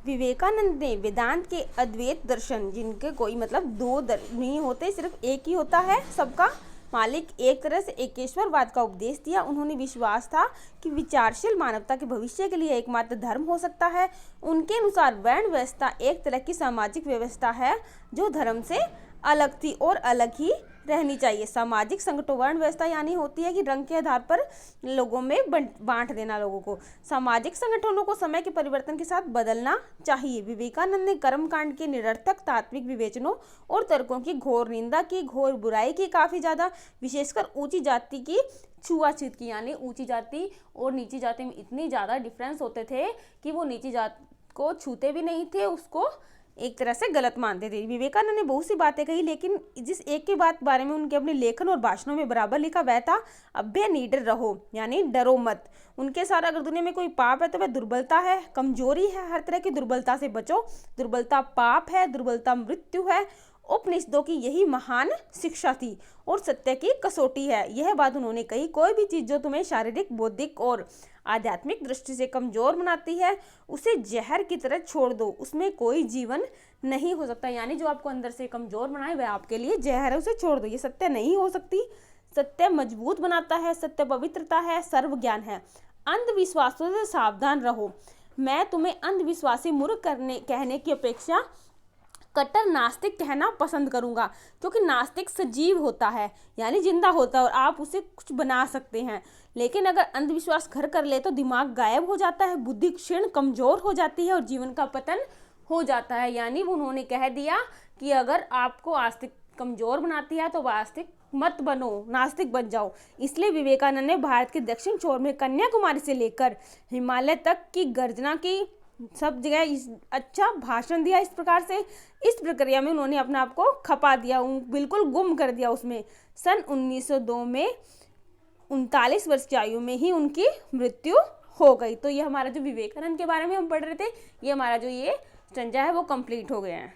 विवेकानंद ने वेदांत के अद्वैत दर्शन, जिनके कोई मतलब दो नहीं होते, सिर्फ एक ही होता है, सबका मालिक, एक तरह से एकेश्वरवाद का उपदेश दिया। उन्होंने विश्वास था कि विचारशील मानवता के भविष्य के लिए एकमात्र धर्म हो सकता है। उनके अनुसार वर्ण व्यवस्था एक तरह की सामाजिक व्यवस्था है जो धर्म से अलग थी और अलग ही रहनी चाहिए। सामाजिक संगठन वर्ण व्यवस्था यानी होती है कि रंग के आधार पर लोगों में बांट देना लोगों को। सामाजिक संगठनों को समय के परिवर्तन के साथ बदलना चाहिए। विवेकानंद ने कर्मकांड के निरर्थक तात्विक विवेचनों और तर्कों की घोर निंदा की, घोर बुराई की, काफ़ी ज़्यादा, विशेषकर ऊंची जाति की छुआछूत की, यानी ऊंची जाति और नीची जाति में इतनी ज़्यादा डिफरेंस होते थे कि वो नीची जाति को छूते भी नहीं थे, उसको एक तरह से गलत मानते थे। विवेकानंद ने बहुत सी बातें कही, लेकिन जिस एक की बात बारे में उनके अपने लेखन और भाषणों में बराबर लिखा वह था अभ्य निडर रहो, यानी डरो मत। उनके साथ अगर दुनिया में कोई पाप है तो वह दुर्बलता है, कमजोरी है। हर तरह की दुर्बलता से बचो। दुर्बलता पाप है, दुर्बलता मृत्यु है। उपनिषदों की यही महान शिक्षा थी और सत्य की कसौटी है। यह बात उन्होंने कही, कोई भी चीज़ जो तुम्हें शारीरिक, बौद्धिक और आध्यात्मिक दृष्टि से कमजोर बनाती है उसे जहर की तरह छोड़ दो, उसमें कोई जीवन नहीं हो सकता। यानी जो आपको अंदर से कमजोर बनाए वह आपके लिए जहर है, उसे छोड़ दो, ये सत्य नहीं हो सकती। सत्य मजबूत बनाता है, सत्य पवित्रता है, सर्व ज्ञान है। अंधविश्वासों से सावधान रहो। मैं तुम्हें अंधविश्वासी मूर्ख कहने की अपेक्षा कट्टर नास्तिक कहना पसंद करूंगा, क्योंकि नास्तिक सजीव होता है, यानी जिंदा होता है और आप उसे कुछ बना सकते हैं। लेकिन अगर अंधविश्वास घर कर ले तो दिमाग गायब हो जाता है, बुद्धि क्षीण कमजोर हो जाती है और जीवन का पतन हो जाता है। यानी उन्होंने कह दिया कि अगर आपको आस्तिक कमजोर बनाती है तो वास्तविक मत बनो, नास्तिक बन जाओ। इसलिए विवेकानंद ने भारत के दक्षिण छोर में कन्याकुमारी से लेकर हिमालय तक की गर्जना की, सब जगह अच्छा भाषण दिया। इस प्रकार से इस प्रक्रिया में उन्होंने अपने आप को खपा दिया, बिल्कुल गुम कर दिया उसमें। सन 1902 में 39 वर्ष की आयु में ही उनकी मृत्यु हो गई। तो ये हमारा जो विवेकानंद के बारे में हम पढ़ रहे थे, ये हमारा जो ये स्टंजा है वो कंप्लीट हो गया है।